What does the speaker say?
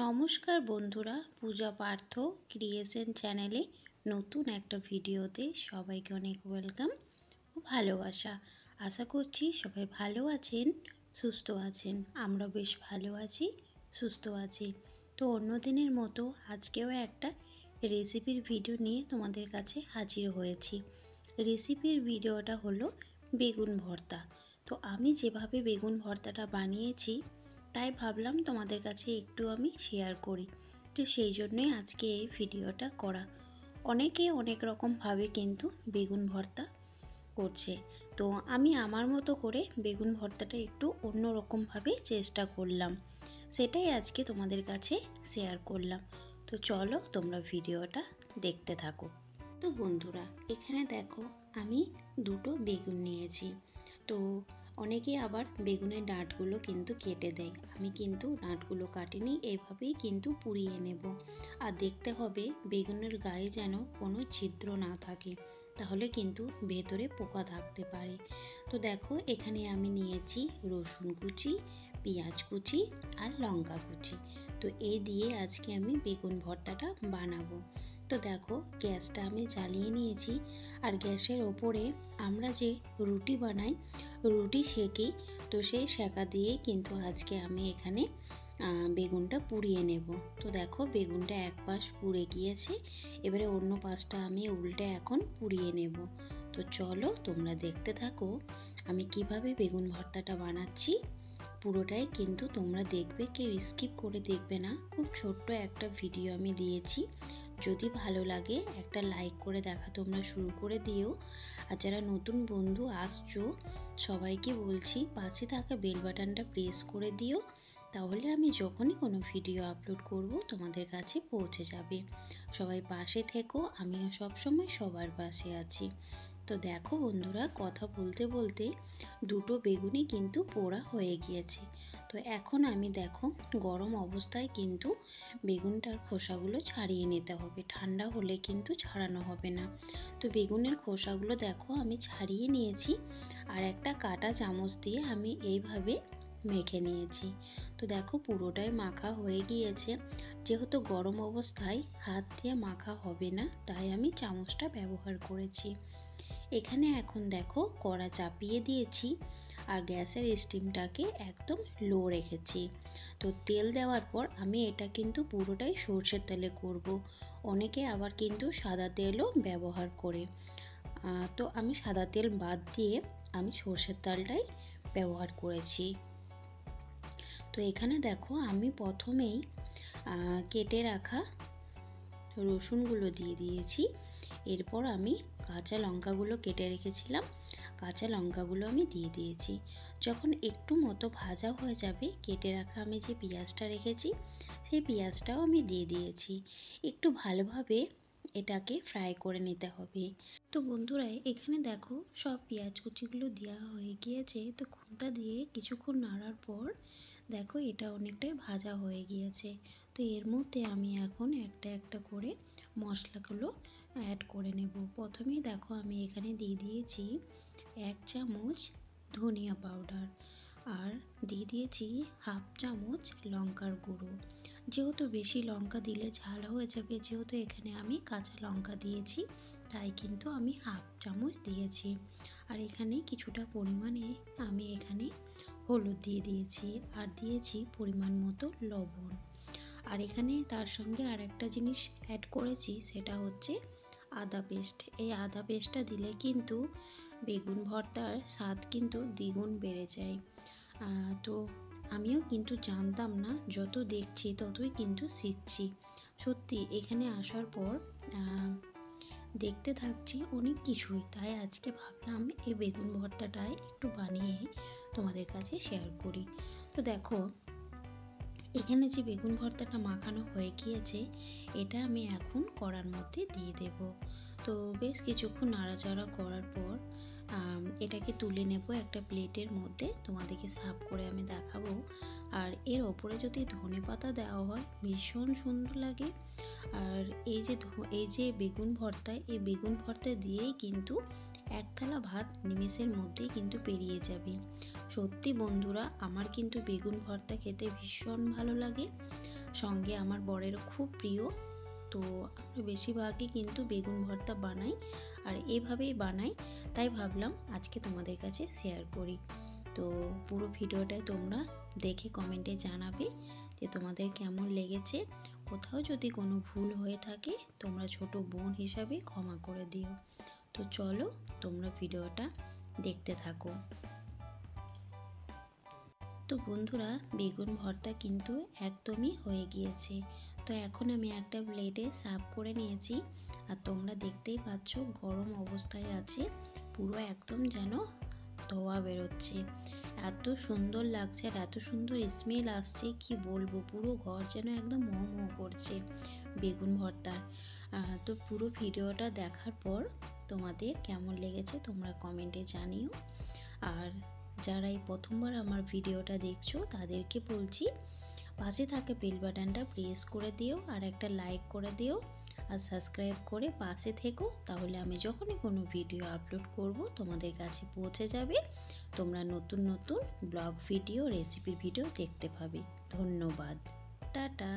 নমস্কার বন্ধুরা, পূজা পার্থ ক্রিয়েশন চ্যানেলে নতুন একটা ভিডিওতে সবাইকে অনেক ওয়েলকাম ও ভালোবাসা। আশা করছি সবাই ভালো আছেন, সুস্থ আছেন। আমরা বেশ ভালো আছি, সুস্থ আছি। তো অন্য দিনের মতো আজকেও একটা রেসিপির ভিডিও নিয়ে তোমাদের কাছে হাজির হয়েছি। রেসিপির ভিডিওটা হলো বেগুন ভর্তা। তো আমি যেভাবে বেগুন ভর্তাটা বানিয়েছি তাই ভাবলাম তোমাদের কাছে একটু আমি শেয়ার করি। তো সেই জন্যই আজকে এই ভিডিওটা করা। অনেকে অনেক রকমভাবে কিন্তু বেগুন ভর্তা করছে। তো আমি আমার মতো করে বেগুন ভর্তাটা একটু অন্য রকমভাবে চেষ্টা করলাম, সেটাই আজকে তোমাদের কাছে শেয়ার করলাম। তো চলো তোমরা ভিডিওটা দেখতে থাকো। তো বন্ধুরা, এখানে দেখো আমি দুটো বেগুন নিয়েছি। তো অনেকে আবার বেগুনের ডাঁটগুলো কিন্তু কেটে দেয়, আমি কিন্তু ডাঁটগুলো কাটিনি, এইভাবেই কিন্তু পুড়িয়ে নেব। আর দেখতে হবে বেগুনের গায়ে যেন কোনো ছিদ্র না থাকে, তাহলে কিন্তু ভেতরে পোকা থাকতে পারে। তো দেখো এখানে আমি নিয়েছি রসুন কুচি, পেঁয়াজ কুচি আর লঙ্কা কুচি। তো এই দিয়ে আজকে আমি বেগুন ভর্তাটা বানাবো। তো দেখো গ্যাসটা আমি জ্বালিয়ে নিয়েছি, আর গ্যাসের ওপরে আমরা যে রুটি বানাই, রুটি সেঁকি, তো সেই সেঁকা দিয়েই কিন্তু আজকে আমি এখানে বেগুনটা পুড়িয়ে নেব। তো দেখো বেগুনটা এক পাশ পুড়ে গিয়েছে, এবারে অন্য পাশটা আমি উল্টে এখন পুড়িয়ে নেব। তো চলো তোমরা দেখতে থাকো আমি কিভাবে বেগুন ভর্তাটা বানাচ্ছি। পুরোটাই কিন্তু তোমরা দেখবে, কেউ স্কিপ করে দেখবে না। খুব ছোট্ট একটা ভিডিও আমি দিয়েছি, যদি ভালো লাগে একটা লাইক করে দেখা তোমরা শুরু করে দিও। আর যারা নতুন বন্ধু আসছো সবাইকে বলছি পাশে থাকা বেল বাটনটা প্রেস করে দিও, তাহলে আমি যখনই কোনো ভিডিও আপলোড করব তোমাদের কাছে পৌঁছে যাবে। সবাই পাশে থেকো, আমিও সবসময় সবার পাশে আছি। তো দেখো বন্ধুরা, কথা বলতে বলতে দুটো বেগুনই কিন্তু পোড়া হয়ে গিয়েছে। তো এখন আমি দেখো গরম অবস্থায় কিন্তু বেগুনটার খোসাগুলো ছাড়িয়ে নিতে হবে, ঠান্ডা হলে কিন্তু ছাড়ানো হবে না। তো বেগুনের খোসাগুলো দেখো আমি ছাড়িয়ে নিয়েছি, আর একটা কাঁটা চামচ দিয়ে আমি এইভাবে মেখে নিয়েছি। তো দেখো পুরোটাই মাখা হয়ে গিয়েছে। যেহেতু গরম অবস্থায় হাত দিয়ে মাখা হবে না, তাই আমি চামচটা ব্যবহার করেছি। এখানে এখন দেখো কড়া চাপিয়ে দিয়েছি, আর গ্যাসের স্টিমটাকে একদম লো রেখেছি। তো তেল দেওয়ার পর আমি এটা কিন্তু পুরোটাই সর্ষের তেলে করব। অনেকে আবার কিন্তু সাদা তেলও ব্যবহার করে, তো আমি সাদা তেল বাদ দিয়ে আমি সর্ষের তেলটাই ব্যবহার করেছি। তো এখানে দেখো আমি প্রথমেই কেটে রাখা রসুনগুলো দিয়ে দিয়েছি। এরপর আমি কাঁচা লঙ্কাগুলো কেটে রেখেছিলাম, কাঁচা লঙ্কাগুলো আমি দিয়ে দিয়েছি। যখন একটু মতো ভাজা হয়ে যাবে, কেটে রাখা আমি যে পেঁয়াজটা রেখেছি সেই পেঁয়াজটাও আমি দিয়ে দিয়েছি। একটু ভালোভাবে এটাকে ফ্রাই করে নিতে হবে। তো বন্ধুরা, এখানে দেখো সব পেঁয়াজ কুচিগুলো দেওয়া হয়ে গিয়েছে। তো খুন্তা দিয়ে কিছুক্ষণ নাড়ার পর দেখো এটা অনেকটাই ভাজা হয়ে গিয়েছে। তো এর মধ্যে আমি এখন একটা একটা করে মশলাগুলো অ্যাড করে নেব। প্রথমেই দেখো আমি এখানে দিয়ে দিয়েছি 1 চামচ ধনিয়া পাউডার, আর দিয়ে দিয়েছি হাফ চামচ লঙ্কার গুঁড়ো। যেহেতু বেশি লঙ্কা দিলে ঝাল হয়ে যাবে, যেহেতু এখানে আমি কাঁচা লঙ্কা দিয়েছি, তাই কিন্তু আমি হাফ চামচ দিয়েছি। আর এখানে কিছুটা পরিমাণে আমি এখানে হলুদ দিয়ে দিয়েছি, আর দিয়েছি পরিমাণ মতো লবণ। আর এখানে তার সঙ্গে আর একটা জিনিস অ্যাড করেছি, সেটা হচ্ছে আদা পেস্ট। এই আদা পেস্টটা দিলে কিন্তু বেগুন ভর্তার স্বাদ কিন্তু দ্বিগুণ বেড়ে যায়। তো আমিও কিন্তু জানতাম না, যত দেখছি ততই কিন্তু শিখছি। সত্যি এখানে আসার পর দেখতে থাকছি অনেক কিছুই, তাই আজকে ভাবলাম এই বেগুন ভর্তাটাই একটু বানিয়ে তোমাদের কাছে শেয়ার করি। তো দেখো এখানে যে বেগুন ভর্তাটা মাখানো হয়ে গিয়েছে, এটা আমি এখন কড়ার মধ্যে দিয়ে দেব। তো বেশ কিছুক্ষণ নাড়াচাড়া করার পর এটাকে তুলে নেব একটা প্লেটের মধ্যে, তোমাদেরকে সার্ভ করে আমি দেখাবো। আর এর ওপরে যদি ধনেপাতা দেওয়া হয় ভীষণ সুন্দর লাগে। আর এই যে বেগুন ভর্তা, এই বেগুন ভর্তা দিয়েই কিন্তু এক থালা ভাত নিমেষের মধ্যেই কিন্তু পেরিয়ে যাবে। সত্যি বন্ধুরা, আমার কিন্তু বেগুন ভর্তা খেতে ভীষণ ভালো লাগে। সঙ্গে আমার বরেরও খুব প্রিয়। তো আমরা বেশিরভাগই কিন্তু বেগুন ভর্তা বানাই আর এভাবেই বানাই, তাই ভাবলাম আজকে তোমাদের কাছে শেয়ার করি। তো পুরো ভিডিওটাই তোমরা দেখে কমেন্টে জানাবে যে তোমাদের কেমন লেগেছে। কোথাও যদি কোনো ভুল হয়ে থাকে তোমরা ছোট বোন হিসাবে ক্ষমা করে দিও। তো চলো তোমরা ভিডিওটা দেখতে থাকো। তো বন্ধুরা, বেগুন ভর্তা কিন্তু একদমই হয়ে গিয়েছে। তো এখন আমি একটা প্লেটে সার্ভ করে নিয়েছি। আর তোমরা দেখতেই পাচ্ছ গরম অবস্থায় আছে, পুরো একদম যেন ধোয়া বেরোচ্ছে। এত সুন্দর লাগছে আর এত সুন্দর স্মেল আসছে, কি বলবো, পুরো ঘর যেন একদম মোমো মোমো করছে বেগুন ভর্তার। তো পুরো ভিডিওটা দেখার পর তোমাদের কেমন লেগেছে তোমরা কমেন্টে জানিও। আর যারা এই প্রথমবার আমার ভিডিওটা দেখছো তাদেরকে বলছি, পাশে থাকা বেল বাটনটা প্রেস করে দিও আর একটা লাইক করে দিও আর সাবস্ক্রাইব করে পাশে থেকো, তাহলে আমি যখনই কোনো ভিডিও আপলোড করব তোমাদের কাছে পৌঁছে যাবে। তোমরা নতুন নতুন ব্লগ ভিডিও, রেসিপি ভিডিও দেখতে পাবে। ধন্যবাদ, টাটা।